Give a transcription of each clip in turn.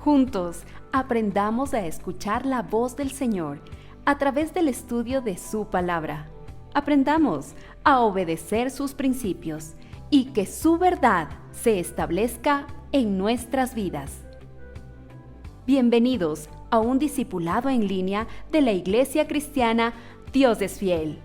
Juntos, aprendamos a escuchar la voz del Señor a través del estudio de su palabra. Aprendamos a obedecer sus principios y que su verdad se establezca en nuestras vidas. Bienvenidos a un discipulado en línea de la Iglesia Cristiana Dios es Fiel.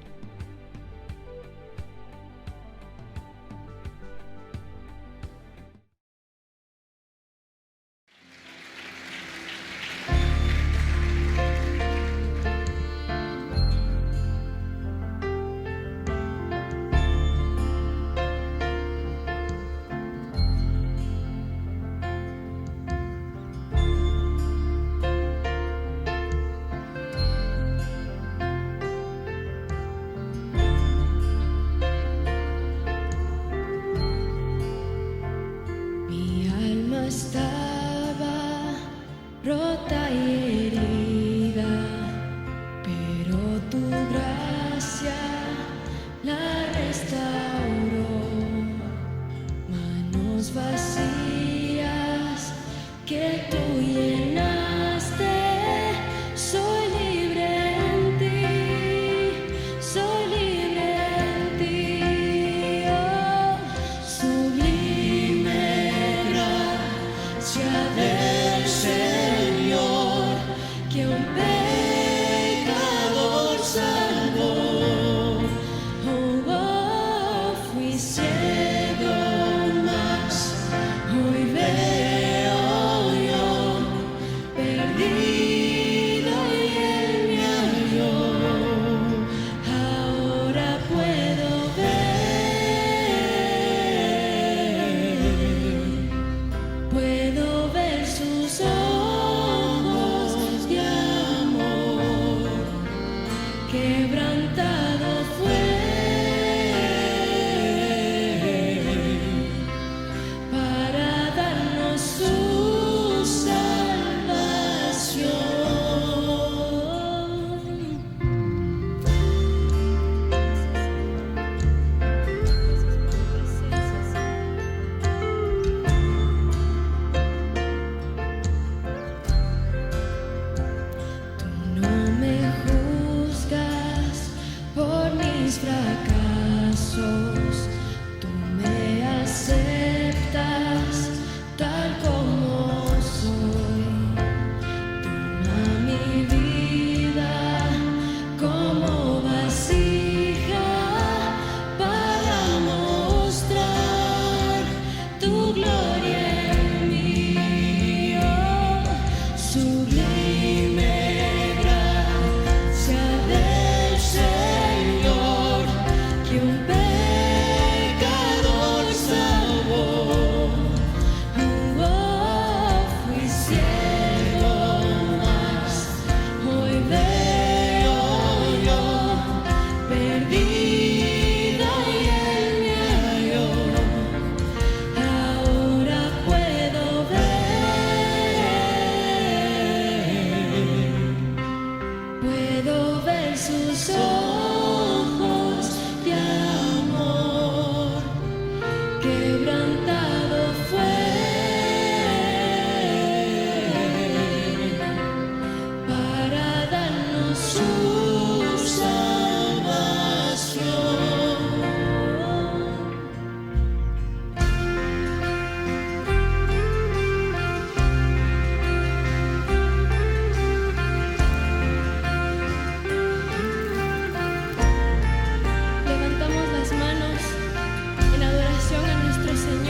Estaba rota y herida, pero tu gracia la restauró. Manos vacías que tú llenaste, soy libre en ti, soy libre en ti. Oh, sublime del Señor, que un pecador salvó. Oh, oh, fui ciego, mas hoy veo yo, perdido y Él me halló. Ahora puedo ver sus ojos de amor, quebrantado fue para darnos su salvación. Fracasos, tú me aceptas tal como soy. Toma mi vida como vasija para mostrar tu gloria en mí. Oh, sublime gracia del Señor, que un pecador salvó. Oh, oh, fui ciego, mas hoy veo yo, perdido y Él me halló. Ahora puedo ver sus ojos de amor, quebrantado fue para darnos su salvación. Levantamos las manos en adoración a nuestro Señor.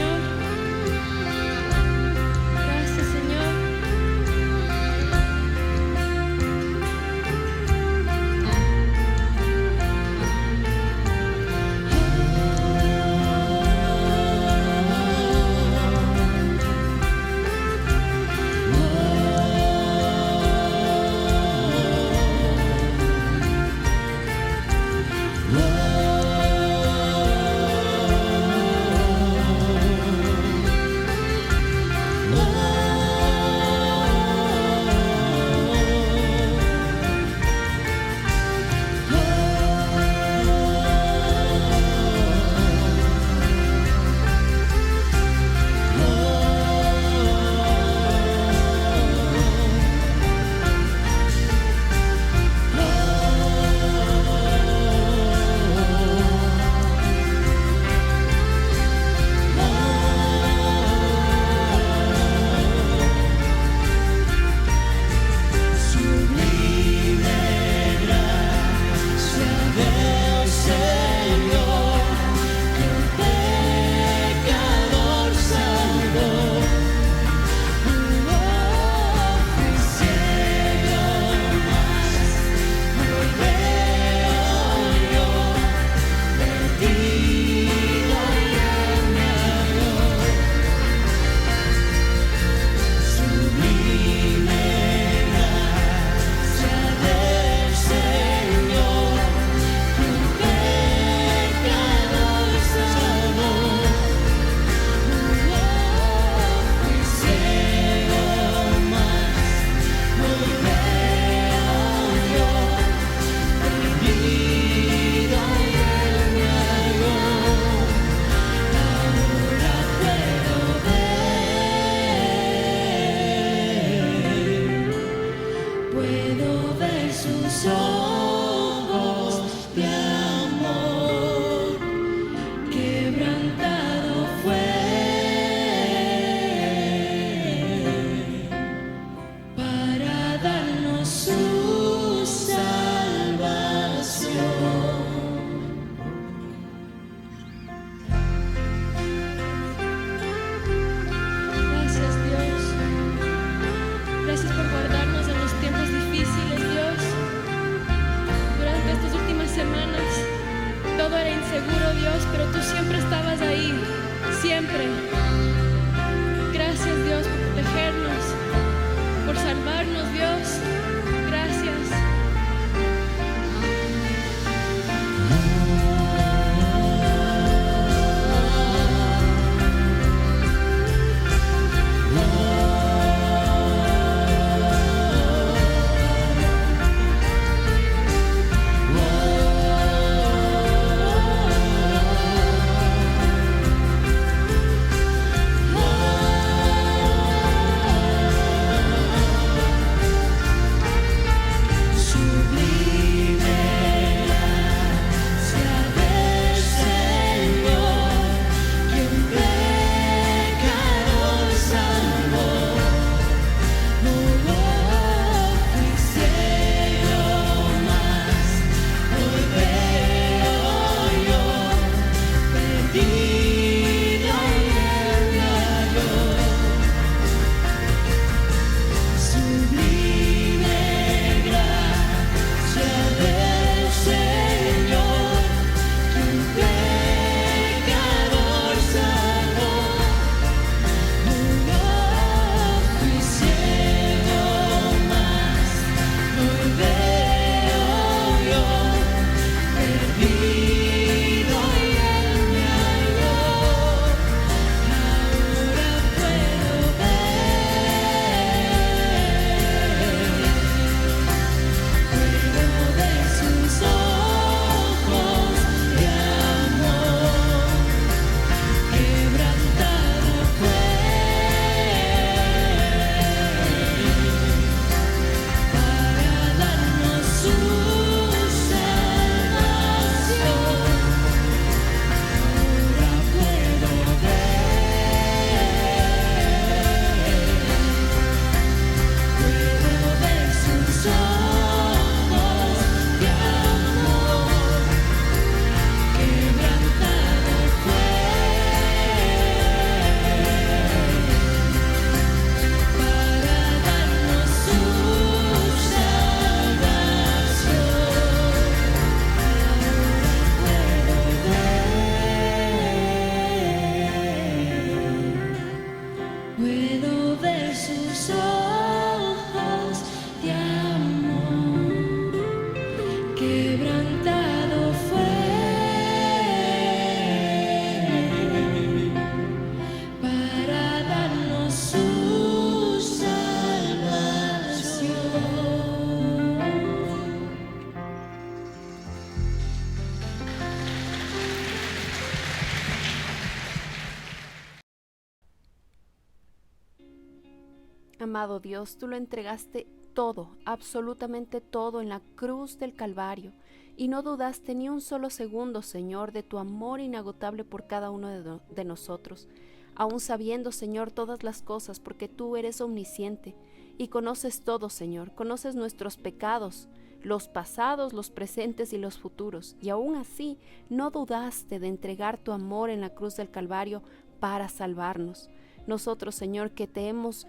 Amado Dios, tú lo entregaste todo, absolutamente todo en la cruz del Calvario, y no dudaste ni un solo segundo, Señor, de tu amor inagotable por cada uno de nosotros, aún sabiendo, Señor, todas las cosas, porque tú eres omnisciente y conoces todo, Señor, conoces nuestros pecados, los pasados, los presentes y los futuros, y aún así no dudaste de entregar tu amor en la cruz del Calvario para salvarnos. Nosotros, Señor, que te hemos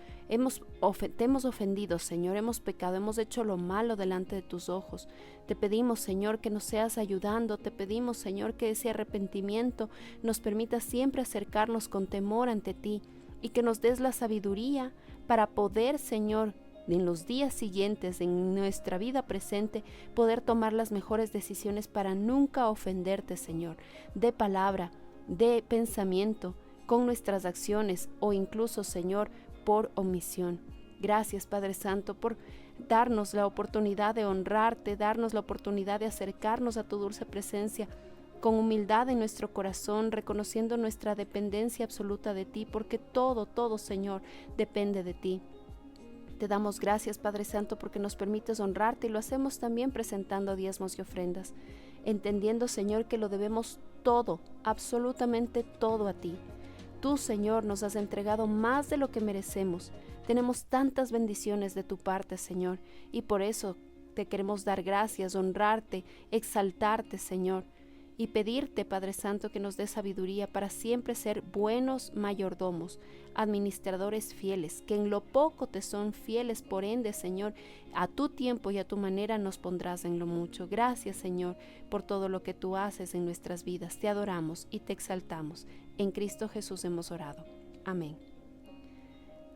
ofendido, Señor, hemos pecado, hemos hecho lo malo delante de tus ojos. Te pedimos, Señor, que nos seas ayudando, te pedimos, Señor, que ese arrepentimiento nos permita siempre acercarnos con temor ante ti y que nos des la sabiduría para poder, Señor, en los días siguientes, en nuestra vida presente, poder tomar las mejores decisiones para nunca ofenderte, Señor, de palabra, de pensamiento, con nuestras acciones o incluso, Señor, por omisión. Gracias, Padre Santo, por darnos la oportunidad de honrarte, darnos la oportunidad de acercarnos a tu dulce presencia con humildad en nuestro corazón, reconociendo nuestra dependencia absoluta de ti, porque todo, Señor, depende de ti. Te damos gracias, Padre Santo, porque nos permites honrarte y lo hacemos también presentando diezmos y ofrendas, entendiendo, Señor, que lo debemos todo, absolutamente todo a ti. Tú, Señor, nos has entregado más de lo que merecemos. Tenemos tantas bendiciones de tu parte, Señor, y por eso te queremos dar gracias, honrarte, exaltarte, Señor, y pedirte, Padre Santo, que nos dé sabiduría para siempre ser buenos mayordomos, administradores fieles, que en lo poco te son fieles, por ende, Señor, a tu tiempo y a tu manera nos pondrás en lo mucho. Gracias, Señor, por todo lo que tú haces en nuestras vidas. Te adoramos y te exaltamos. En Cristo Jesús hemos orado. Amén.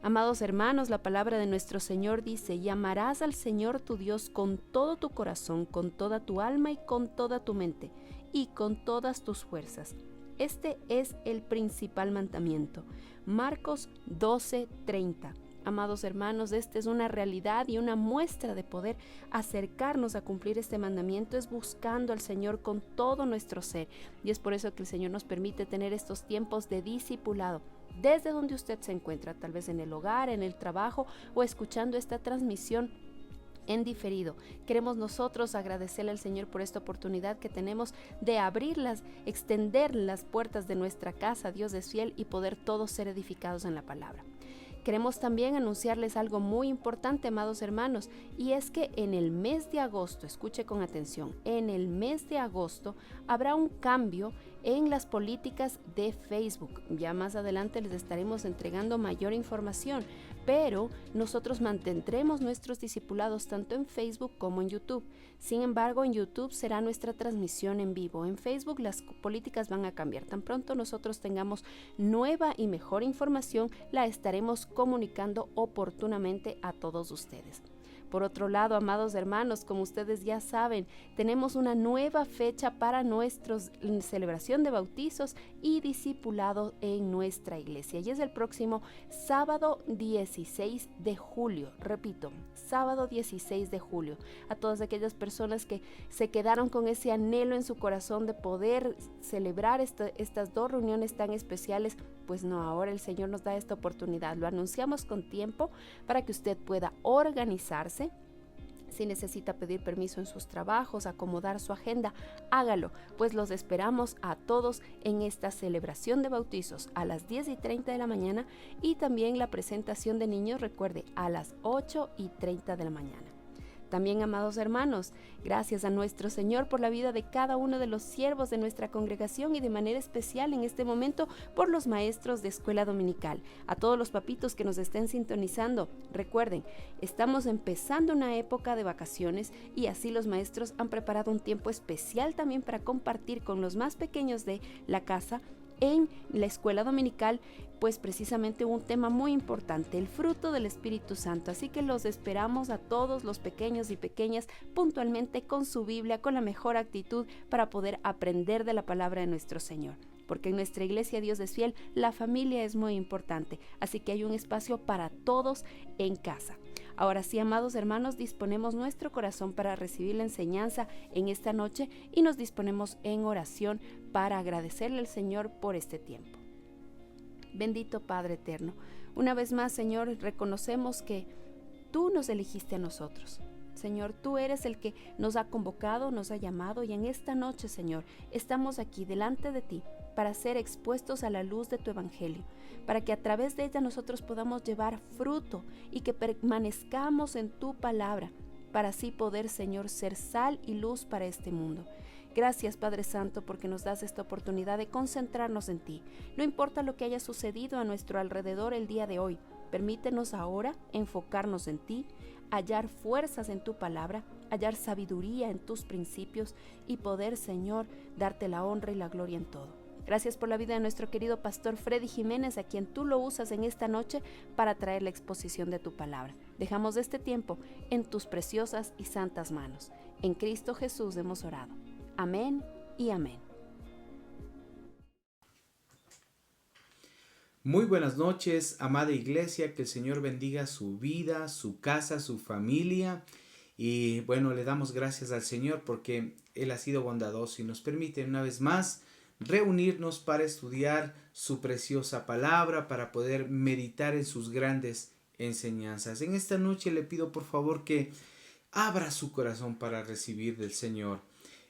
Amados hermanos, la palabra de nuestro Señor dice: y amarás al Señor tu Dios con todo tu corazón, con toda tu alma y con toda tu mente, y con todas tus fuerzas. Este es el principal mandamiento. Marcos 12:30. Amados hermanos, esta es una realidad y una muestra de poder acercarnos a cumplir este mandamiento es buscando al Señor con todo nuestro ser. Y es por eso que el Señor nos permite tener estos tiempos de discipulado. Desde donde usted se encuentra, tal vez en el hogar, en el trabajo o escuchando esta transmisión en diferido. Queremos nosotros agradecerle al Señor por esta oportunidad que tenemos de abrirlas, extender las puertas de nuestra casa. Dios es fiel y poder todos ser edificados en la palabra. Queremos también anunciarles algo muy importante, amados hermanos, y es que en el mes de agosto, escuche con atención, en el mes de agosto habrá un cambio en las políticas de Facebook. Ya más adelante les estaremos entregando mayor información, pero nosotros mantendremos nuestros discipulados tanto en Facebook como en YouTube. Sin embargo, en YouTube será nuestra transmisión en vivo. En Facebook las políticas van a cambiar. Tan pronto nosotros tengamos nueva y mejor información, la estaremos comunicando oportunamente a todos ustedes. Por otro lado, amados hermanos, como ustedes ya saben, tenemos una nueva fecha para nuestra celebración de bautizos y discipulado en nuestra iglesia. Y es el próximo sábado 16 de julio. Repito, sábado 16 de julio. A todas aquellas personas que se quedaron con ese anhelo en su corazón de poder celebrar estas dos reuniones tan especiales, pues no, ahora el Señor nos da esta oportunidad. Lo anunciamos con tiempo para que usted pueda organizarse. Si necesita pedir permiso en sus trabajos, acomodar su agenda, hágalo, pues los esperamos a todos en esta celebración de bautizos a las 10:30 de la mañana y también la presentación de niños, recuerde, a las 8:30 de la mañana. También, amados hermanos, gracias a nuestro Señor por la vida de cada uno de los siervos de nuestra congregación y de manera especial en este momento por los maestros de escuela dominical. A todos los papitos que nos estén sintonizando, recuerden, estamos empezando una época de vacaciones y así los maestros han preparado un tiempo especial también para compartir con los más pequeños de la casa en la escuela dominical, pues precisamente un tema muy importante, el fruto del Espíritu Santo. Así que los esperamos a todos los pequeños y pequeñas puntualmente con su Biblia, con la mejor actitud para poder aprender de la palabra de nuestro Señor. Porque en nuestra iglesia Dios es fiel, la familia es muy importante, así que hay un espacio para todos en casa. Ahora sí, amados hermanos, disponemos nuestro corazón para recibir la enseñanza en esta noche y nos disponemos en oración para agradecerle al Señor por este tiempo. Bendito Padre eterno, una vez más, Señor, reconocemos que tú nos elegiste a nosotros. Señor, tú eres el que nos ha convocado, nos ha llamado, y en esta noche, Señor, estamos aquí delante de ti para ser expuestos a la luz de tu evangelio, para que a través de ella nosotros podamos llevar fruto y que permanezcamos en tu palabra, para así poder, Señor, ser sal y luz para este mundo. Gracias, Padre Santo, porque nos das esta oportunidad de concentrarnos en ti. No importa lo que haya sucedido a nuestro alrededor el día de hoy, permítenos ahora enfocarnos en ti, hallar fuerzas en tu palabra, hallar sabiduría en tus principios y poder, Señor, darte la honra y la gloria en todo. Gracias por la vida de nuestro querido pastor Freddy Jiménez, a quien tú lo usas en esta noche para traer la exposición de tu palabra. Dejamos este tiempo en tus preciosas y santas manos. En Cristo Jesús hemos orado. Amén y amén. Muy buenas noches, amada iglesia, que el Señor bendiga su vida, su casa, su familia. Y bueno, le damos gracias al Señor porque Él ha sido bondadoso y nos permite una vez más reunirnos para estudiar su preciosa palabra, para poder meditar en sus grandes enseñanzas. En esta noche le pido por favor que abra su corazón para recibir del Señor.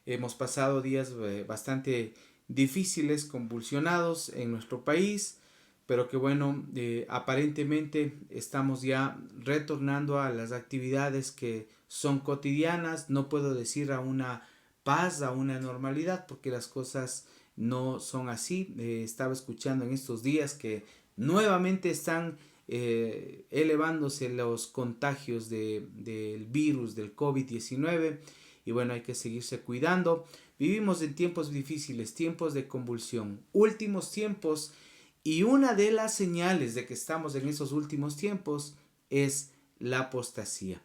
Hemos pasado días bastante difíciles, convulsionados en nuestro país, pero que bueno, aparentemente estamos ya retornando a las actividades que son cotidianas. No puedo decir a una paz, a una normalidad, porque las cosas no son así. Estaba escuchando en estos días que nuevamente están elevándose los contagios del virus del COVID-19 y bueno, hay que seguirse cuidando. Vivimos en tiempos difíciles, tiempos de convulsión, últimos tiempos, y una de las señales de que estamos en esos últimos tiempos es la apostasía.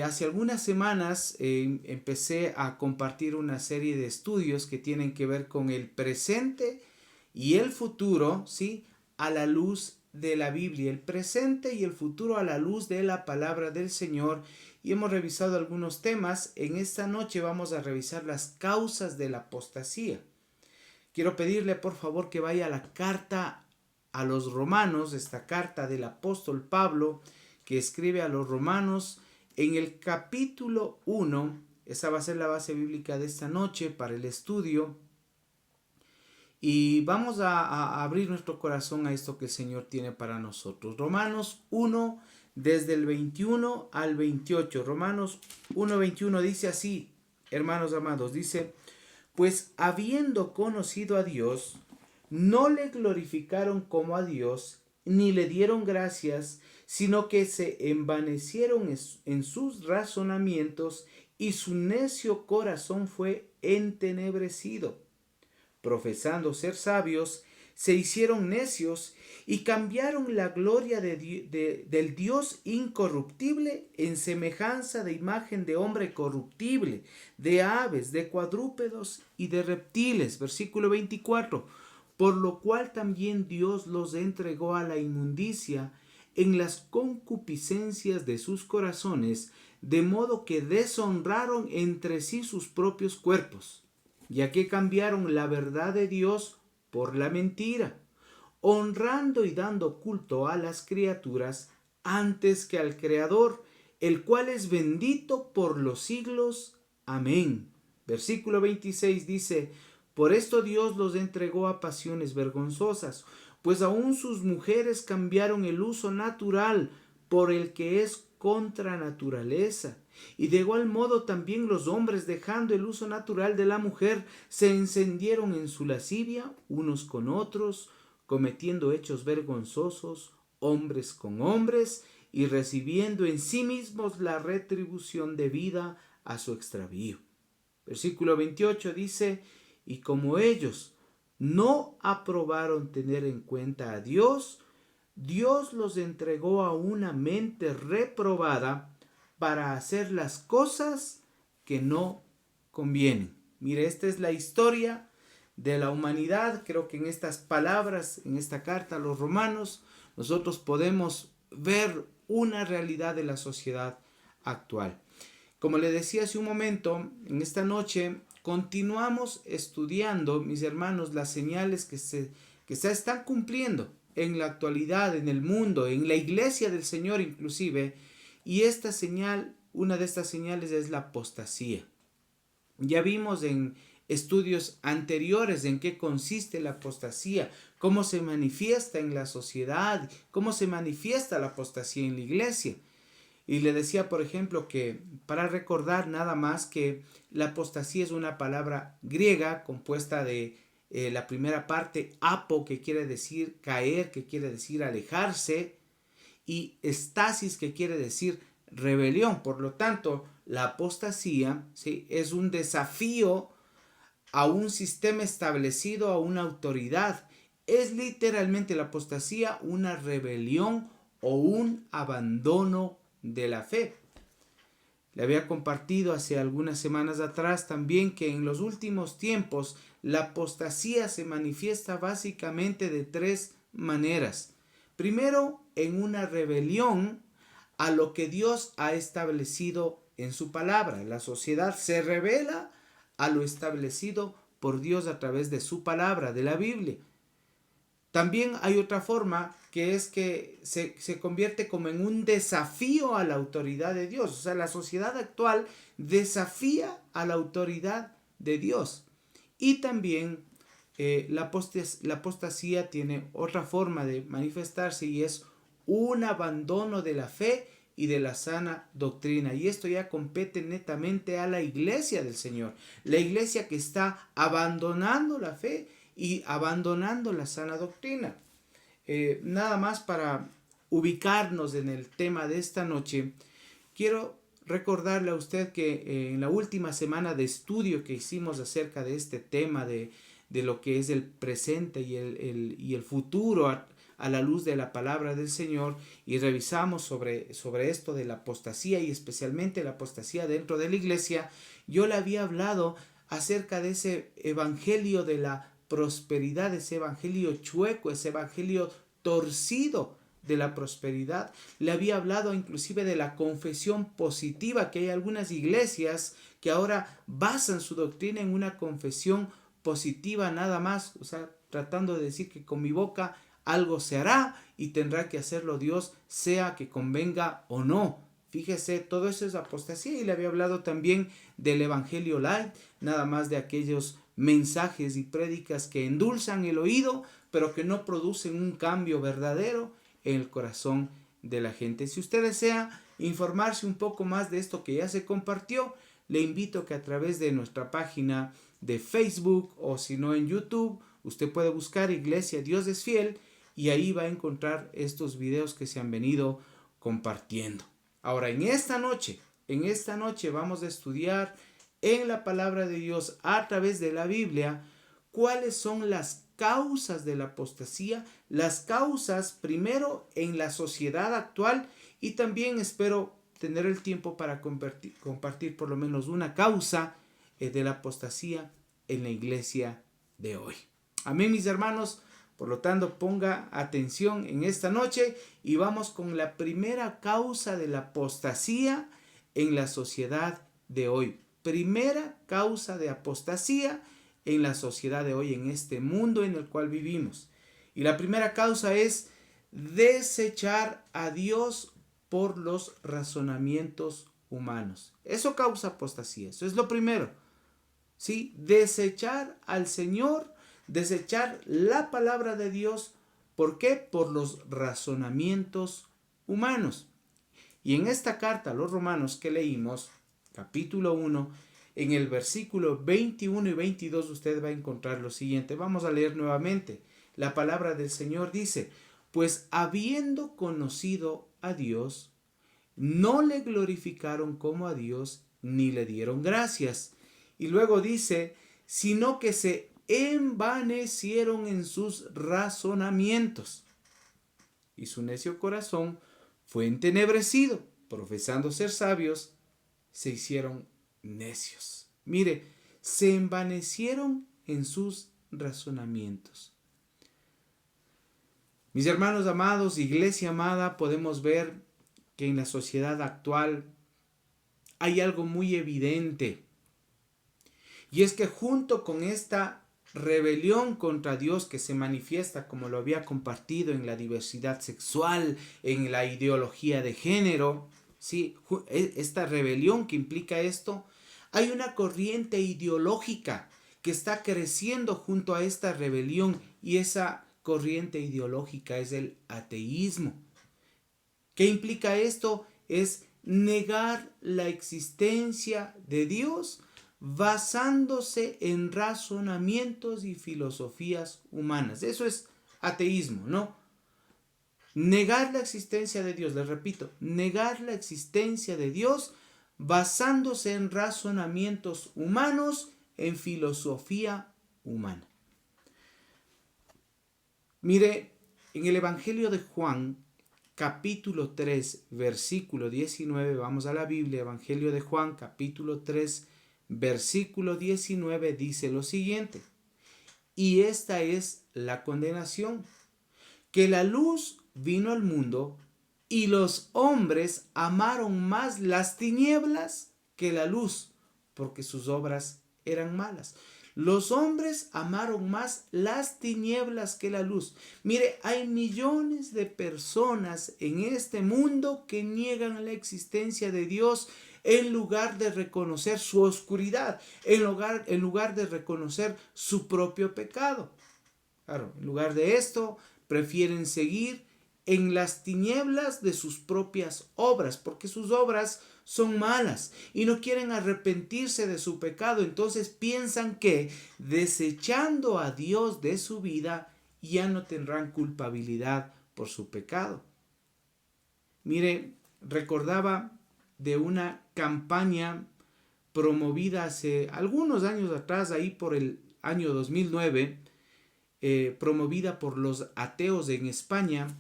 Hace algunas semanas empecé a compartir una serie de estudios que tienen que ver con el presente y el futuro, ¿sí? A la luz de la Biblia, el presente y el futuro a la luz de la palabra del Señor, y hemos revisado algunos temas. En esta noche vamos a revisar las causas de la apostasía. Quiero pedirle por favor que vaya a la carta a los Romanos, esta carta del apóstol Pablo que escribe a los Romanos en el capítulo 1. Esa va a ser la base bíblica de esta noche para el estudio. Y vamos a abrir nuestro corazón a esto que el Señor tiene para nosotros. Romanos 1, desde el 21 al 28. Romanos 1, 21 dice así, hermanos amados, dice: pues habiendo conocido a Dios, no le glorificaron como a Dios, ni le dieron gracias, sino que se envanecieron en sus razonamientos, y su necio corazón fue entenebrecido. Profesando ser sabios, se hicieron necios y cambiaron la gloria del Dios incorruptible en semejanza de imagen de hombre corruptible, de aves, de cuadrúpedos y de reptiles. Versículo 24. Por lo cual también Dios los entregó a la inmundicia en las concupiscencias de sus corazones, de modo que deshonraron entre sí sus propios cuerpos, ya que cambiaron la verdad de Dios por la mentira, honrando y dando culto a las criaturas antes que al Creador, el cual es bendito por los siglos. Amén. Versículo 26 dice: por esto Dios los entregó a pasiones vergonzosas, pues aún sus mujeres cambiaron el uso natural por el que es contra naturaleza. Y de igual modo también los hombres, dejando el uso natural de la mujer, se encendieron en su lascivia unos con otros, cometiendo hechos vergonzosos, hombres con hombres, y recibiendo en sí mismos la retribución debida a su extravío. Versículo 28 dice: y como ellos no aprobaron tener en cuenta a Dios, Dios los entregó a una mente reprobada para hacer las cosas que no convienen. Mire, esta es la historia de la humanidad. Creo que en estas palabras, en esta carta a los romanos, nosotros podemos ver una realidad de la sociedad actual. Como le decía hace un momento, en esta noche continuamos estudiando, mis hermanos, las señales que se están cumpliendo en la actualidad, en el mundo, en la iglesia del Señor inclusive, y esta señal, una de estas señales es la apostasía. Ya vimos en estudios anteriores en qué consiste la apostasía, cómo se manifiesta en la sociedad, cómo se manifiesta la apostasía en la iglesia. Y le decía, por ejemplo, que para recordar nada más que la apostasía es una palabra griega compuesta de la primera parte, apo, que quiere decir caer, que quiere decir alejarse, y estasis, que quiere decir rebelión. Por lo tanto, la apostasía, ¿sí?, es un desafío a un sistema establecido, a una autoridad. Es literalmente la apostasía una rebelión o un abandono de la fe. Le había compartido hace algunas semanas atrás también que en los últimos tiempos la apostasía se manifiesta básicamente de tres maneras. Primero, en una rebelión a lo que Dios ha establecido en su palabra. La sociedad se rebela a lo establecido por Dios a través de su palabra, de la Biblia. También hay otra forma, que es que se convierte como en un desafío a la autoridad de Dios. O sea, la sociedad actual desafía a la autoridad de Dios. Y también la apostasía tiene otra forma de manifestarse, y es un abandono de la fe y de la sana doctrina. Y esto ya compete netamente a la iglesia del Señor. La iglesia que está abandonando la fe y abandonando la sana doctrina. Nada más para ubicarnos en el tema de esta noche, quiero recordarle a usted que en la última semana de estudio que hicimos acerca de este tema de lo que es el presente y el futuro a la luz de la palabra del Señor, y revisamos sobre esto de la apostasía, y especialmente la apostasía dentro de la iglesia, yo le había hablado acerca de ese evangelio de la prosperidad, ese evangelio chueco, ese evangelio torcido de la prosperidad. Le había hablado inclusive de la confesión positiva, que hay algunas iglesias que ahora basan su doctrina en una confesión positiva nada más, o sea, tratando de decir que con mi boca algo se hará y tendrá que hacerlo Dios, sea que convenga o no. Fíjese, todo eso es apostasía. Y le había hablado también del evangelio light, nada más de aquellos mensajes y prédicas que endulzan el oído, pero que no producen un cambio verdadero en el corazón de la gente. Si usted desea informarse un poco más de esto que ya se compartió, le invito a que a través de nuestra página de Facebook, o si no en YouTube, usted puede buscar Iglesia Dios es Fiel, y ahí va a encontrar estos videos que se han venido compartiendo. Ahora, en esta noche vamos a estudiar en la palabra de Dios, a través de la Biblia, cuáles son las causas de la apostasía, las causas primero en la sociedad actual, y también espero tener el tiempo para compartir por lo menos una causa de la apostasía en la iglesia de hoy. Amén, mis hermanos. Por lo tanto, ponga atención en esta noche y vamos con la primera causa de la apostasía en la sociedad de hoy. Primera causa de apostasía en la sociedad de hoy, en este mundo en el cual vivimos. Y la primera causa es desechar a Dios por los razonamientos humanos. Eso causa apostasía, eso es lo primero. ¿Sí? Desechar al Señor, desechar la palabra de Dios. ¿Por qué? Por los razonamientos humanos. Y en esta carta a los Romanos que leímos, capítulo 1, en el versículo 21 y 22 usted va a encontrar lo siguiente. Vamos a leer nuevamente. La palabra del Señor dice: pues habiendo conocido a Dios, no le glorificaron como a Dios, ni le dieron gracias. Y luego dice, sino que se envanecieron en sus razonamientos, y su necio corazón fue entenebrecido. Profesando ser sabios, se hicieron necios. Mire, se envanecieron en sus razonamientos. Mis hermanos amados, iglesia amada, podemos ver que en la sociedad actual hay algo muy evidente. Y es que junto con esta rebelión contra Dios que se manifiesta, como lo había compartido, en la diversidad sexual, en la ideología de género, ¿sí? Esta rebelión que implica esto, hay una corriente ideológica que está creciendo junto a esta rebelión, y esa corriente ideológica es el ateísmo. ¿Qué implica esto? Es negar la existencia de Dios basándose en razonamientos y filosofías humanas. Eso es ateísmo, ¿no? Negar la existencia de Dios, les repito, negar la existencia de Dios basándose en razonamientos humanos, en filosofía humana. Mire, en el Evangelio de Juan, capítulo 3, versículo 19, vamos a la Biblia, Evangelio de Juan, capítulo 3, versículo 19, dice lo siguiente: y esta es la condenación, que la luz vino al mundo, y los hombres amaron más las tinieblas que la luz, porque sus obras eran malas. Los hombres amaron más las tinieblas que la luz. Mire, hay millones de personas en este mundo que niegan la existencia de Dios en lugar de reconocer su oscuridad, en lugar de reconocer su propio pecado. Claro, en lugar de esto, prefieren seguir en las tinieblas de sus propias obras, porque sus obras son malas y no quieren arrepentirse de su pecado. Entonces piensan que desechando a Dios de su vida ya no tendrán culpabilidad por su pecado. Mire, recordaba de una campaña promovida hace algunos años atrás, ahí por el año 2009, promovida por los ateos en España.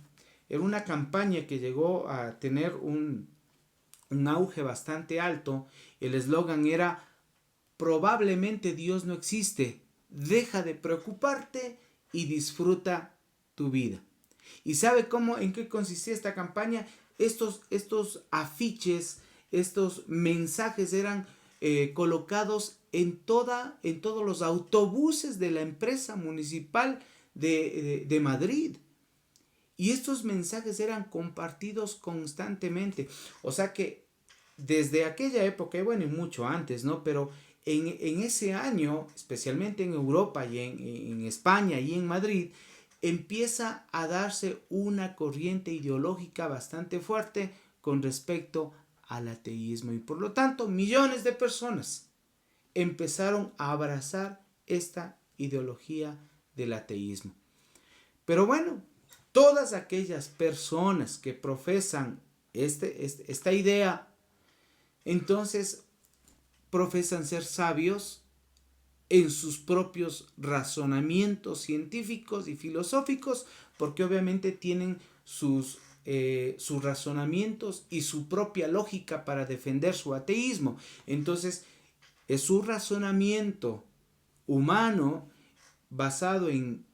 Era una campaña que llegó a tener un auge bastante alto. El eslogan era: probablemente Dios no existe, deja de preocuparte y disfruta tu vida. ¿Y sabe en qué consistía esta campaña? Estos afiches, estos mensajes eran colocados en todos los autobuses de la empresa municipal de Madrid. Y estos mensajes eran compartidos constantemente. O sea que desde aquella época, y bueno, y mucho antes, ¿no? Pero en ese año, especialmente en Europa y en España y en Madrid, empieza a darse una corriente ideológica bastante fuerte con respecto al ateísmo. Y por lo tanto, millones de personas empezaron a abrazar esta ideología del ateísmo. Pero bueno, todas aquellas personas que profesan esta idea, entonces profesan ser sabios en sus propios razonamientos científicos y filosóficos, porque obviamente tienen sus razonamientos y su propia lógica para defender su ateísmo. Entonces es su razonamiento humano basado en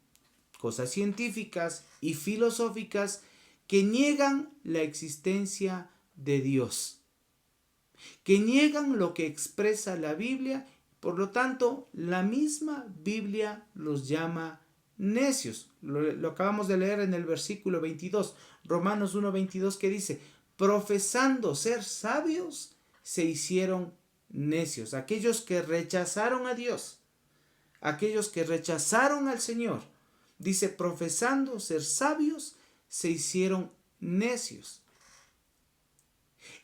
cosas científicas y filosóficas que niegan la existencia de Dios, que niegan lo que expresa la Biblia. Por lo tanto, la misma Biblia los llama necios. Lo acabamos de leer en el versículo 22, Romanos 1:22, que dice: profesando ser sabios, se hicieron necios. Aquellos que rechazaron a Dios, aquellos que rechazaron al Señor, dice, profesando ser sabios, se hicieron necios.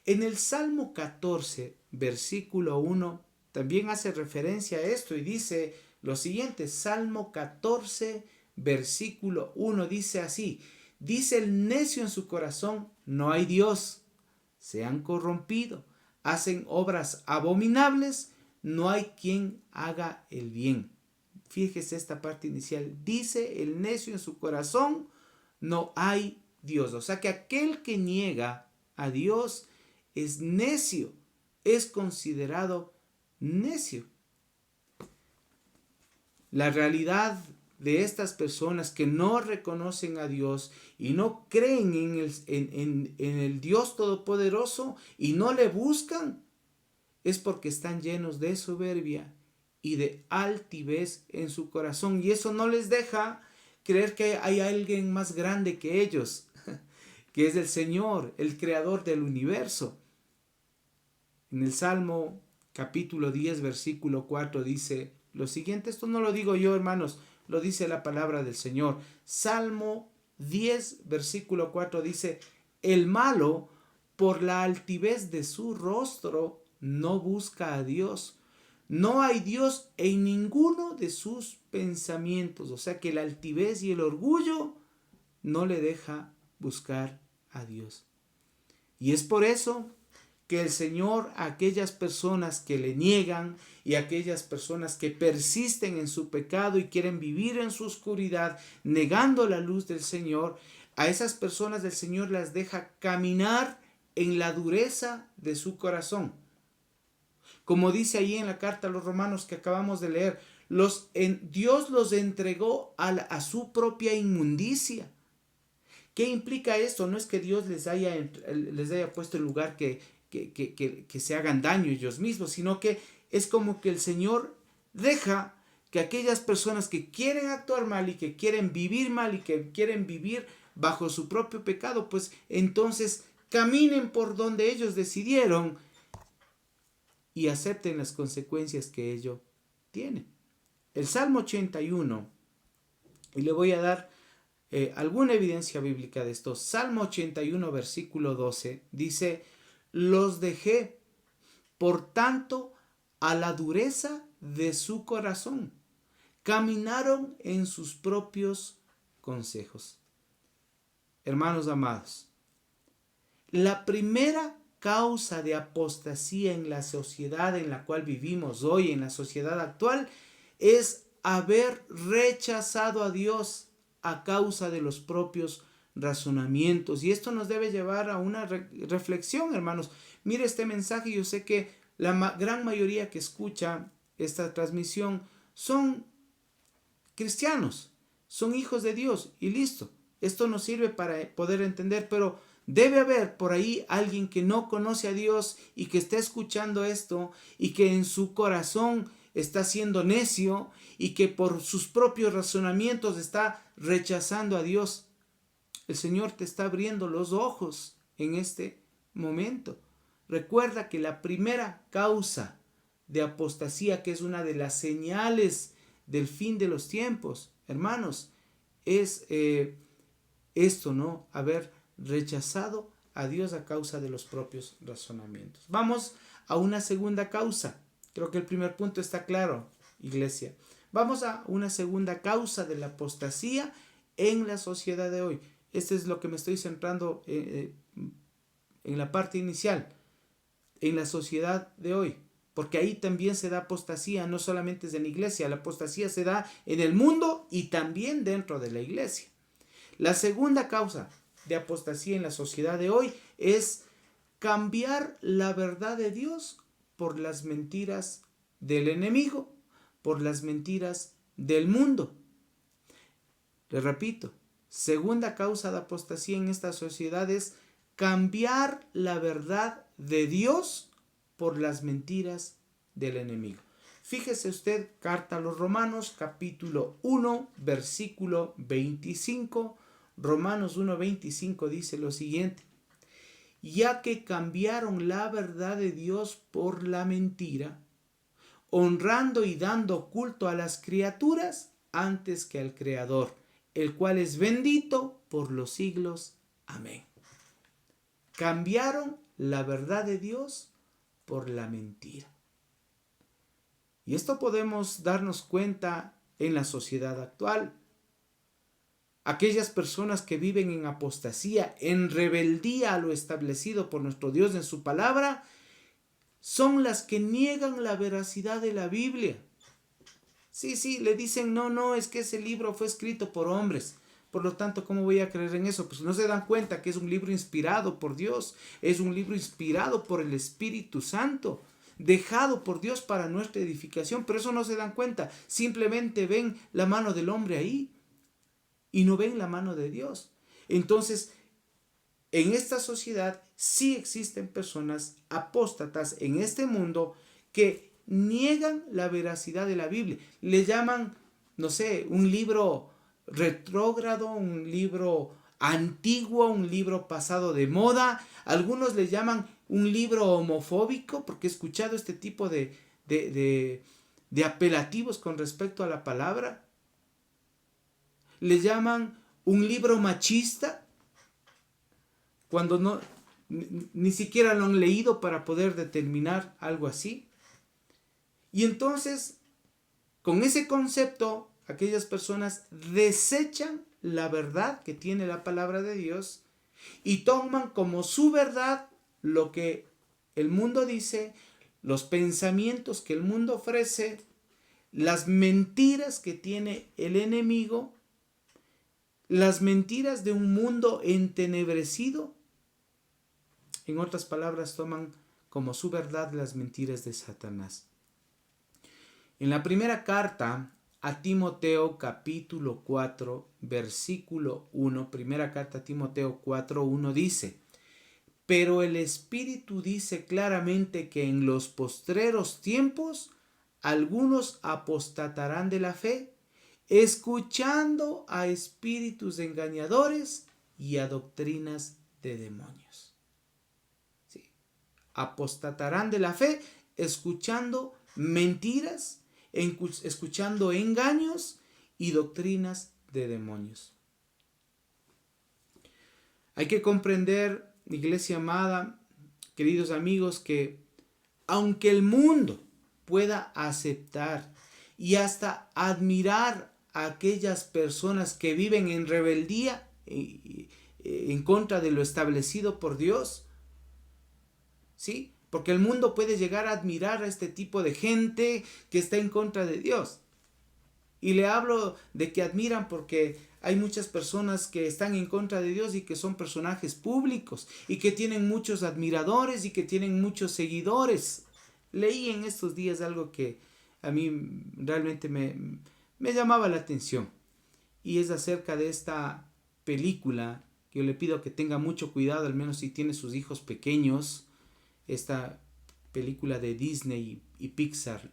En el Salmo 14, versículo 1, también hace referencia a esto y dice lo siguiente. Salmo 14, versículo 1 dice así: dice el necio en su corazón, no hay Dios, se han corrompido, hacen obras abominables, no hay quien haga el bien. Fíjese esta parte inicial, dice el necio en su corazón, no hay Dios. O sea que aquel que niega a Dios es necio, es considerado necio. La realidad de estas personas que no reconocen a Dios y no creen en el Dios Todopoderoso y no le buscan, es porque están llenos de soberbia y de altivez en su corazón. Y eso no les deja creer que hay alguien más grande que ellos, que es el Señor, el creador del universo. En el Salmo capítulo 10, versículo 4 dice lo siguiente. Esto no lo digo yo, hermanos, lo dice la palabra del Señor. Salmo 10, versículo 4 dice: el malo, por la altivez de su rostro, no busca a Dios. No hay Dios en ninguno de sus pensamientos. O sea que la altivez y el orgullo no le deja buscar a Dios. Y es por eso que el Señor a aquellas personas que le niegan y a aquellas personas que persisten en su pecado y quieren vivir en su oscuridad, negando la luz del Señor, a esas personas el Señor las deja caminar en la dureza de su corazón. Como dice ahí en la carta a los Romanos que acabamos de leer, Dios los entregó a su propia inmundicia. ¿Qué implica esto? No es que Dios les haya puesto en lugar que se hagan daño ellos mismos, sino que es como que el Señor deja que aquellas personas que quieren actuar mal y que quieren vivir mal y que quieren vivir bajo su propio pecado, pues entonces caminen por donde ellos decidieron y acepten las consecuencias que ello tiene. El Salmo 81, y le voy a dar alguna evidencia bíblica de esto. Salmo 81, versículo 12, dice: los dejé, por tanto, a la dureza de su corazón. Caminaron en sus propios consejos. Hermanos amados, la primera causa de apostasía en la sociedad en la cual vivimos hoy, en la sociedad actual, es haber rechazado a Dios a causa de los propios razonamientos. Y esto nos debe llevar a una reflexión, hermanos. Mire este mensaje, yo sé que la gran mayoría que escucha esta transmisión son cristianos, son hijos de Dios y listo. Esto nos sirve para poder entender, pero debe haber por ahí alguien que no conoce a Dios y que está escuchando esto y que en su corazón está siendo necio y que por sus propios razonamientos está rechazando a Dios. El Señor te está abriendo los ojos en este momento. Recuerda que la primera causa de apostasía, que es una de las señales del fin de los tiempos, hermanos, es esto, ¿no? Haber rechazado a Dios a causa de los propios razonamientos. Vamos a una segunda causa. Creo que el primer punto está claro, iglesia. Vamos a una segunda causa de la apostasía en la sociedad de hoy. Este es lo que me estoy centrando en la parte inicial, en la sociedad de hoy. Porque ahí también se da apostasía, no solamente es en la iglesia, la apostasía se da en el mundo y también dentro de la iglesia. La segunda causa de apostasía en la sociedad de hoy es cambiar la verdad de Dios por las mentiras del enemigo, por las mentiras del mundo. Les repito, segunda causa de apostasía en esta sociedad es cambiar la verdad de Dios por las mentiras del enemigo. Fíjese usted, carta a los Romanos, capítulo 1, versículo 25. Romanos 1:25 dice lo siguiente: ya que cambiaron la verdad de Dios por la mentira, honrando y dando culto a las criaturas antes que al Creador, el cual es bendito por los siglos. Amén. Cambiaron la verdad de Dios por la mentira. Y esto podemos darnos cuenta en la sociedad actual. Aquellas personas que viven en apostasía, en rebeldía a lo establecido por nuestro Dios en su palabra, son las que niegan la veracidad de la Biblia. Sí, le dicen, no, es que ese libro fue escrito por hombres. Por lo tanto, ¿cómo voy a creer en eso? Pues no se dan cuenta que es un libro inspirado por Dios, es un libro inspirado por el Espíritu Santo, dejado por Dios para nuestra edificación, pero eso no se dan cuenta. Simplemente ven la mano del hombre ahí y no ven la mano de Dios. Entonces, en esta sociedad sí existen personas apóstatas en este mundo que niegan la veracidad de la Biblia. Le llaman, no sé, un libro retrógrado, un libro antiguo, un libro pasado de moda. Algunos le llaman un libro homofóbico, porque he escuchado este tipo de apelativos con respecto a la palabra. Le llaman un libro machista, cuando no, ni siquiera lo han leído para poder determinar algo así. Y entonces, con ese concepto, aquellas personas desechan la verdad que tiene la palabra de Dios y toman como su verdad lo que el mundo dice, los pensamientos que el mundo ofrece, las mentiras que tiene el enemigo, las mentiras de un mundo entenebrecido. En otras palabras, toman como su verdad las mentiras de Satanás. En la primera carta a Timoteo, capítulo 4, versículo 1, primera carta a Timoteo 4:1 dice: pero el Espíritu dice claramente que en los postreros tiempos algunos apostatarán de la fe, escuchando a espíritus engañadores y a doctrinas de demonios. Sí. Apostatarán de la fe, escuchando mentiras, escuchando engaños y doctrinas de demonios. Hay que comprender, iglesia amada, queridos amigos, que aunque el mundo pueda aceptar y hasta admirar a aquellas personas que viven en rebeldía en contra de lo establecido por Dios, ¿sí? Porque el mundo puede llegar a admirar a este tipo de gente que está en contra de Dios. Y le hablo de que admiran porque hay muchas personas que están en contra de Dios y que son personajes públicos y que tienen muchos admiradores y que tienen muchos seguidores. Leí en estos días algo que a mí realmente me llamaba la atención, y es acerca de esta película que yo le pido que tenga mucho cuidado, al menos si tiene sus hijos pequeños. Esta película de Disney y Pixar,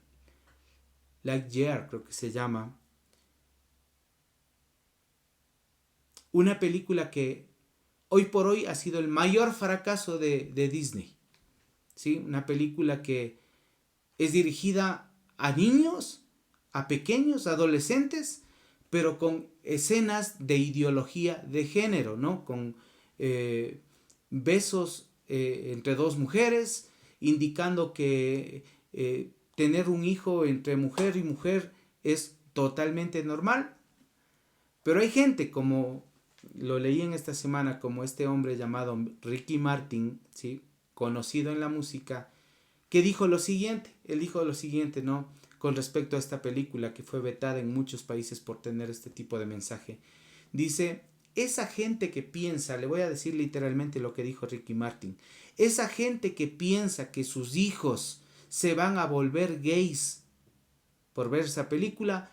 Lightyear creo que se llama. Una película que hoy por hoy ha sido el mayor fracaso de Disney. ¿Sí? Una película que es dirigida a niños, a pequeños, adolescentes, pero con escenas de ideología de género, ¿no? Con besos entre dos mujeres, indicando que tener un hijo entre mujer y mujer es totalmente normal. Pero hay gente, como lo leí en esta semana, como este hombre llamado Ricky Martin, ¿sí? Conocido en la música, que dijo lo siguiente. Él dijo lo siguiente, ¿no? Con respecto a esta película que fue vetada en muchos países por tener este tipo de mensaje. Dice: esa gente que piensa, le voy a decir literalmente lo que dijo Ricky Martin, esa gente que piensa que sus hijos se van a volver gays por ver esa película,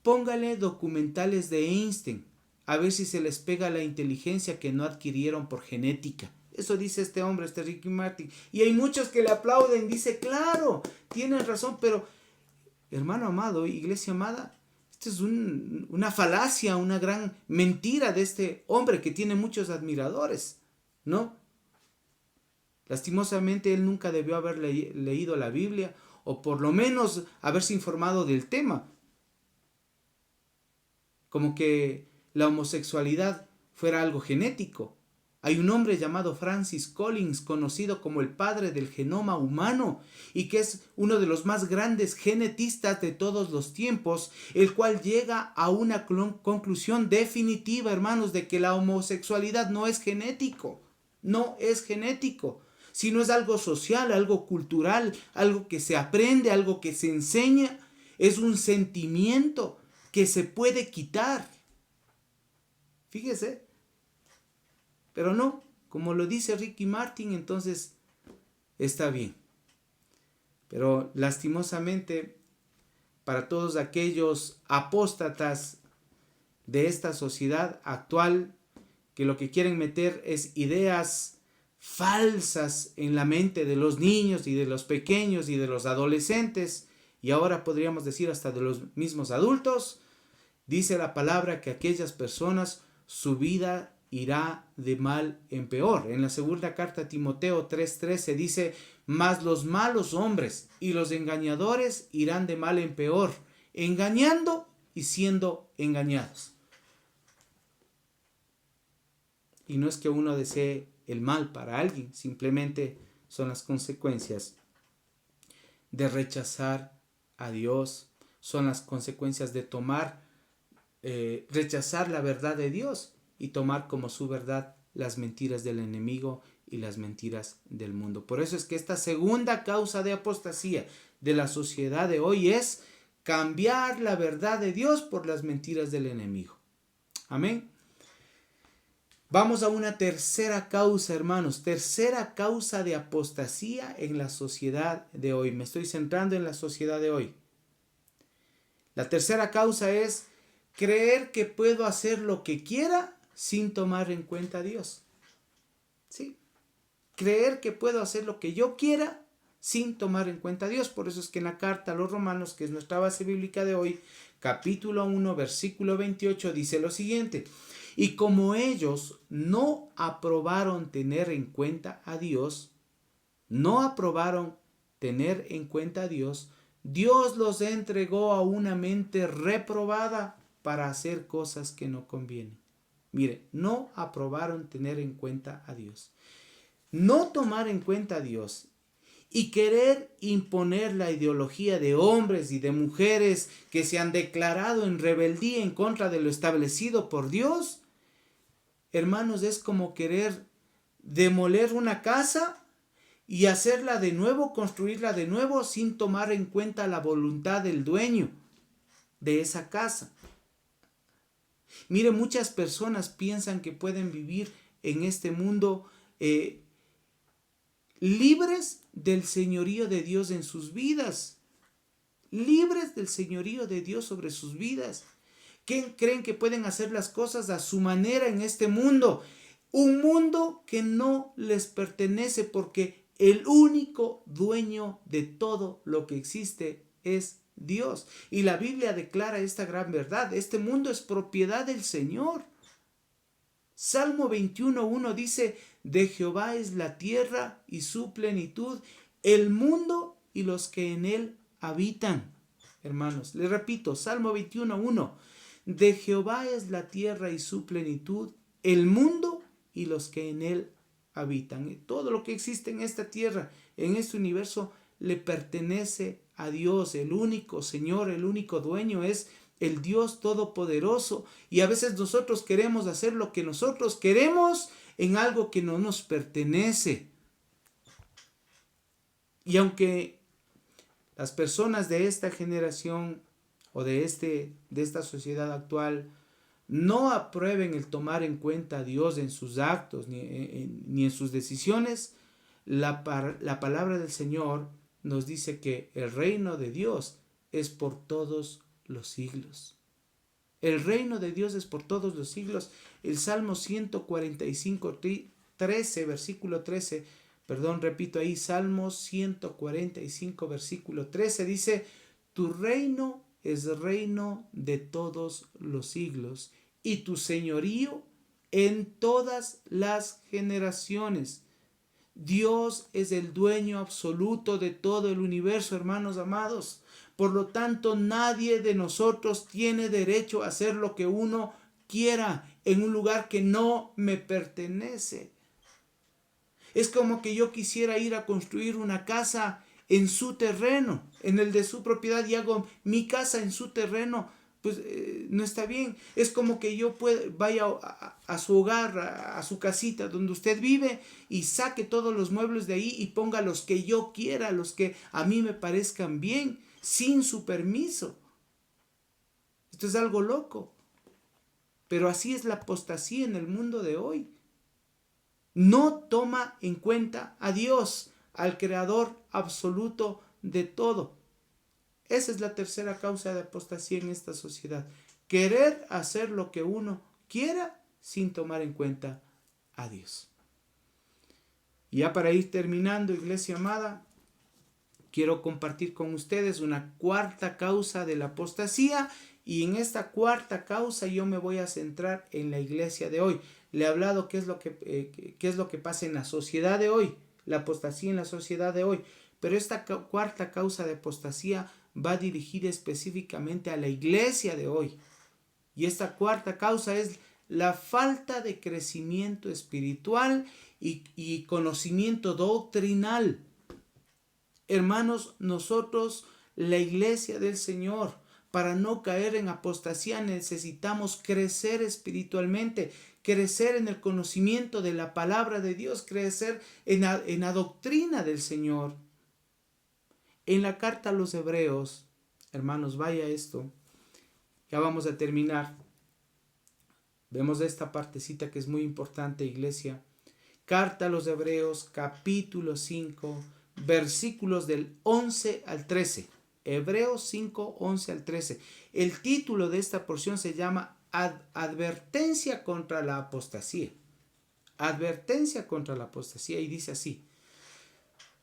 póngale documentales de Einstein, a ver si se les pega la inteligencia que no adquirieron por genética. Eso dice este hombre, este Ricky Martin. Y hay muchos que le aplauden, dice, claro, tienen razón, pero hermano amado, iglesia amada, esto es una falacia, una gran mentira de este hombre que tiene muchos admiradores, ¿no? Lastimosamente él nunca debió haber leído la Biblia, o por lo menos haberse informado del tema. Como que la homosexualidad fuera algo genético. Hay un hombre llamado Francis Collins, conocido como el padre del genoma humano, y que es uno de los más grandes genetistas de todos los tiempos, el cual llega a una conclusión definitiva, hermanos, de que la homosexualidad no es genético, sino es algo social, algo cultural, algo que se aprende, algo que se enseña, es un sentimiento que se puede quitar. Fíjese. Pero no, como lo dice Ricky Martin, entonces está bien. Pero lastimosamente, para todos aquellos apóstatas de esta sociedad actual, que lo que quieren meter es ideas falsas en la mente de los niños y de los pequeños y de los adolescentes, y ahora podríamos decir hasta de los mismos adultos, dice la palabra que aquellas personas, su vida irá de mal en peor. En la segunda carta a Timoteo 3:13 dice, mas los malos hombres y los engañadores irán de mal en peor, engañando y siendo engañados. Y no es que uno desee el mal para alguien, simplemente son las consecuencias de rechazar a Dios, son las consecuencias de rechazar la verdad de Dios y tomar como su verdad las mentiras del enemigo y las mentiras del mundo. Por eso es que esta segunda causa de apostasía de la sociedad de hoy es cambiar la verdad de Dios por las mentiras del enemigo. Amén. Vamos a una tercera causa, hermanos, tercera causa de apostasía en la sociedad de hoy. Me estoy centrando en la sociedad de hoy. La tercera causa es creer que puedo hacer lo que quiera sin tomar en cuenta a Dios. ¿Sí? Creer que puedo hacer lo que yo quiera sin tomar en cuenta a Dios. Por eso es que en la carta a los Romanos, que es nuestra base bíblica de hoy, capítulo 1, versículo 28, dice lo siguiente: y como ellos no aprobaron tener en cuenta a Dios, Dios los entregó a una mente reprobada para hacer cosas que no convienen. Mire, no aprobaron tener en cuenta a Dios. No tomar en cuenta a Dios y querer imponer la ideología de hombres y de mujeres que se han declarado en rebeldía en contra de lo establecido por Dios, hermanos, es como querer demoler una casa y hacerla de nuevo, construirla de nuevo sin tomar en cuenta la voluntad del dueño de esa casa. Mire, muchas personas piensan que pueden vivir en este mundo libres del señorío de Dios en sus vidas. Libres del señorío de Dios sobre sus vidas. ¿Qué creen que pueden hacer las cosas a su manera en este mundo? Un mundo que no les pertenece, porque el único dueño de todo lo que existe es Dios. Y la Biblia declara esta gran verdad: este mundo es propiedad del Señor. Salmo 21:1 dice: de Jehová es la tierra y su plenitud, el mundo y los que en él habitan. Hermanos, les repito, Salmo 21:1: de Jehová es la tierra y su plenitud, el mundo y los que en él habitan. Y todo lo que existe en esta tierra, en este universo, le pertenece a Dios. El único Señor, el único dueño es el Dios Todopoderoso. Y a veces nosotros queremos hacer lo que nosotros queremos en algo que no nos pertenece. Y aunque las personas de esta generación o de esta sociedad actual no aprueben el tomar en cuenta a Dios en sus actos ni en sus decisiones, la palabra del Señor nos dice que el reino de Dios es por todos los siglos. El reino de Dios es por todos los siglos. El Salmo 145, 13, versículo 13, repito ahí, Salmo 145, versículo 13, dice: tu reino es reino de todos los siglos, y tu señorío en todas las generaciones. Dios es el dueño absoluto de todo el universo, hermanos amados. Por lo tanto, nadie de nosotros tiene derecho a hacer lo que uno quiera en un lugar que no me pertenece. Es como que yo quisiera ir a construir una casa en su terreno, en el de su propiedad, y hago mi casa en su terreno. Pues no está bien. Es como que yo vaya a su hogar, a su casita donde usted vive, y saque todos los muebles de ahí y ponga los que yo quiera, los que a mí me parezcan bien, sin su permiso. Esto es algo loco. Pero así es la apostasía en el mundo de hoy. No toma en cuenta a Dios, al Creador absoluto de todo. Esa es la tercera causa de apostasía en esta sociedad: querer hacer lo que uno quiera sin tomar en cuenta a Dios. Y ya para ir terminando, iglesia amada, quiero compartir con ustedes una cuarta causa de la apostasía, y en esta cuarta causa yo me voy a centrar en la iglesia de hoy. Le he hablado qué es lo que pasa en la sociedad de hoy, la apostasía en la sociedad de hoy, pero esta cuarta causa de apostasía va dirigida específicamente a la iglesia de hoy. Y esta cuarta causa es la falta de crecimiento espiritual y conocimiento doctrinal. Hermanos, nosotros, la iglesia del Señor, para no caer en apostasía necesitamos crecer espiritualmente, crecer en el conocimiento de la palabra de Dios, crecer en la doctrina del Señor. En la carta a los Hebreos, hermanos, vaya esto, ya vamos a terminar. Vemos esta partecita que es muy importante, iglesia. Carta a los Hebreos, capítulo 5, versículos del 11 al 13. Hebreos 5, 11 al 13. El título de esta porción se llama Advertencia contra la apostasía. Advertencia contra la apostasía, y dice así: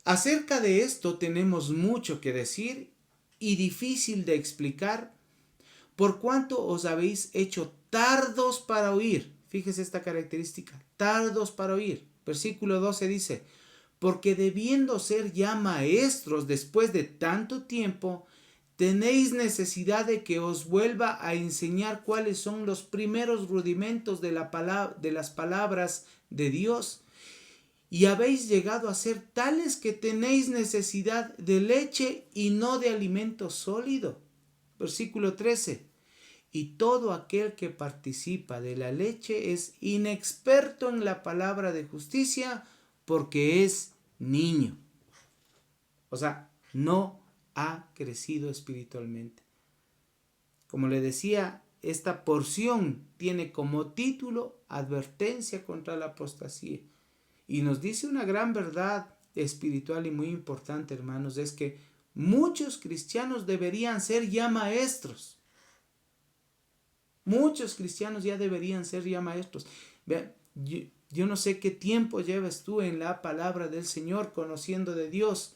acerca de esto tenemos mucho que decir y difícil de explicar, por cuanto os habéis hecho tardos para oír. Fíjese esta característica, tardos para oír. Versículo 12 dice: porque debiendo ser ya maestros después de tanto tiempo, tenéis necesidad de que os vuelva a enseñar cuáles son los primeros rudimentos de las palabras de Dios. Y habéis llegado a ser tales que tenéis necesidad de leche y no de alimento sólido. Versículo 13. Y todo aquel que participa de la leche es inexperto en la palabra de justicia, porque es niño. O sea, no ha crecido espiritualmente. Como le decía, esta porción tiene como título Advertencia contra la apostasía. Y nos dice una gran verdad espiritual y muy importante, hermanos, es que muchos cristianos deberían ser ya maestros. Muchos cristianos ya deberían ser ya maestros. Vean, yo no sé qué tiempo llevas tú en la palabra del Señor, conociendo de Dios.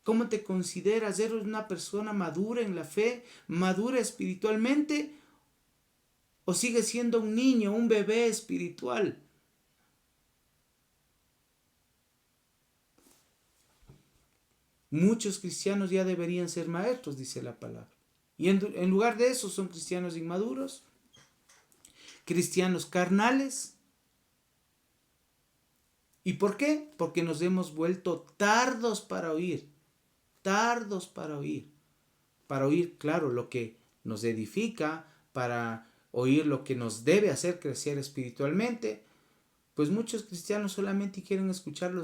¿Cómo te consideras? ¿Eres una persona madura en la fe, madura espiritualmente? ¿O sigues siendo un niño, un bebé espiritual? Muchos cristianos ya deberían ser maestros, dice la palabra. Y en lugar de eso son cristianos inmaduros, cristianos carnales. ¿Y por qué? Porque nos hemos vuelto tardos para oír. Tardos para oír. Para oír, claro, lo que nos edifica, para oír lo que nos debe hacer crecer espiritualmente. Pues muchos cristianos solamente quieren escuchar lo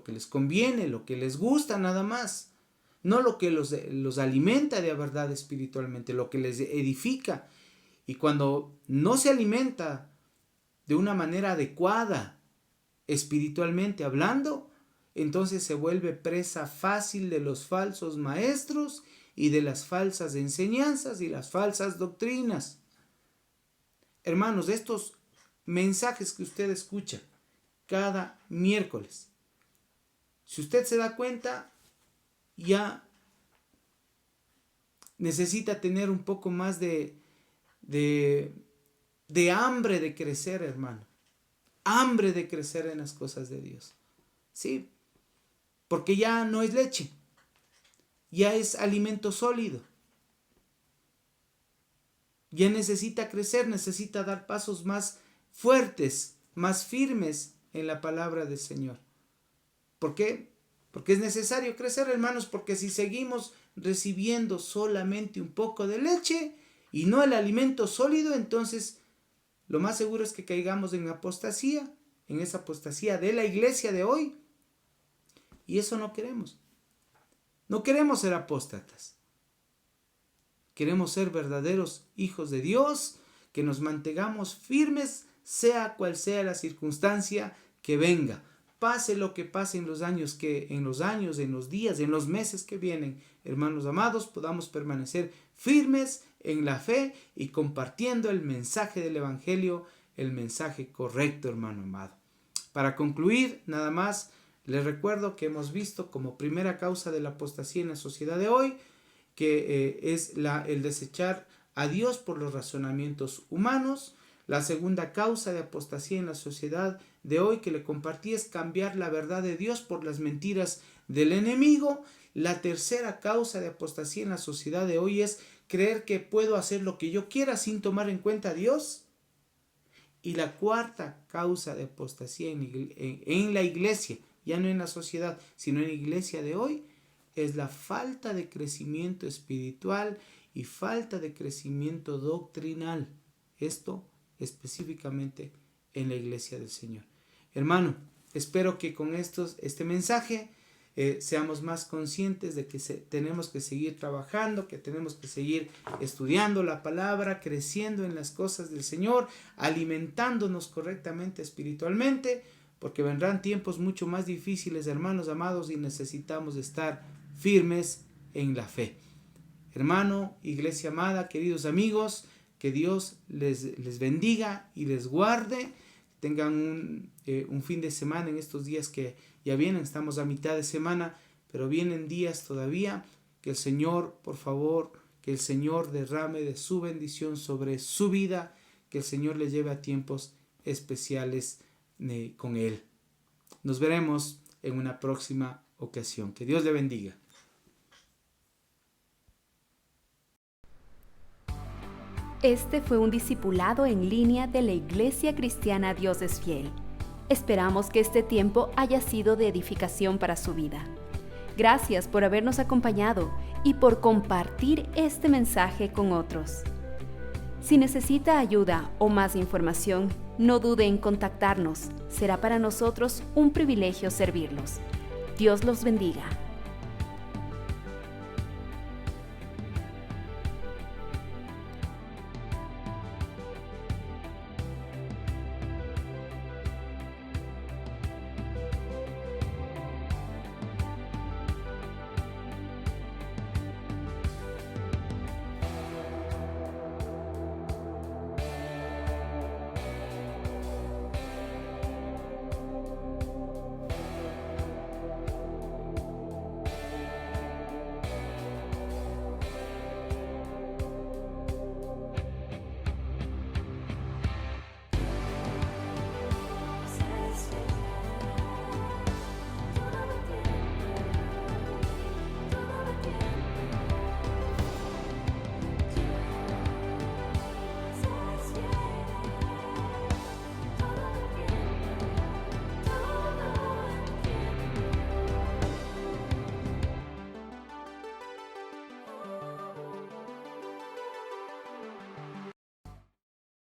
que les conviene, lo que les gusta nada más. No lo que los alimenta de verdad espiritualmente, lo que les edifica. Y cuando no se alimenta de una manera adecuada, espiritualmente hablando, entonces se vuelve presa fácil de los falsos maestros y de las falsas enseñanzas y las falsas doctrinas. Hermanos, estos mensajes que usted escucha cada miércoles, si usted se da cuenta, ya necesita tener un poco más de hambre de crecer, hermano. Hambre de crecer en las cosas de Dios. Sí, porque ya no es leche, ya es alimento sólido. Ya necesita crecer, necesita dar pasos más fuertes, más firmes en la palabra del Señor. ¿Por qué? Porque es necesario crecer, hermanos, porque si seguimos recibiendo solamente un poco de leche y no el alimento sólido, entonces lo más seguro es que caigamos en apostasía, en esa apostasía de la iglesia de hoy. Y eso no queremos. No queremos ser apóstatas. Queremos ser verdaderos hijos de Dios, que nos mantengamos firmes, sea cual sea la circunstancia que venga. Pase lo que pase en los días, en los meses que vienen, hermanos amados, podamos permanecer firmes en la fe y compartiendo el mensaje del Evangelio, el mensaje correcto, hermano amado. Para concluir, nada más, les recuerdo que hemos visto como primera causa de la apostasía en la sociedad de hoy, que es el desechar a Dios por los razonamientos humanos. La segunda causa de apostasía en la sociedad de hoy que le compartí es cambiar la verdad de Dios por las mentiras del enemigo. La tercera causa de apostasía en la sociedad de hoy es creer que puedo hacer lo que yo quiera sin tomar en cuenta a Dios. Y la cuarta causa de apostasía en la iglesia, ya no en la sociedad, sino en la iglesia de hoy, es la falta de crecimiento espiritual y falta de crecimiento doctrinal. Esto específicamente en la iglesia del Señor. Hermano, espero que con este mensaje seamos más conscientes de que tenemos que seguir trabajando, que tenemos que seguir estudiando la palabra, creciendo en las cosas del Señor, alimentándonos correctamente espiritualmente, porque vendrán tiempos mucho más difíciles, hermanos amados, y necesitamos estar firmes en la fe. Hermano, iglesia amada, queridos amigos, que Dios les bendiga y les guarde. Tengan un fin de semana en estos días que ya vienen. Estamos a mitad de semana, pero vienen días todavía. Que el Señor, por favor, que el Señor derrame de su bendición sobre su vida. Que el Señor les lleve a tiempos especiales con Él. Nos veremos en una próxima ocasión. Que Dios le bendiga. Este fue un discipulado en línea de la Iglesia Cristiana Dios es Fiel. Esperamos que este tiempo haya sido de edificación para su vida. Gracias por habernos acompañado y por compartir este mensaje con otros. Si necesita ayuda o más información, no dude en contactarnos. Será para nosotros un privilegio servirlos. Dios los bendiga.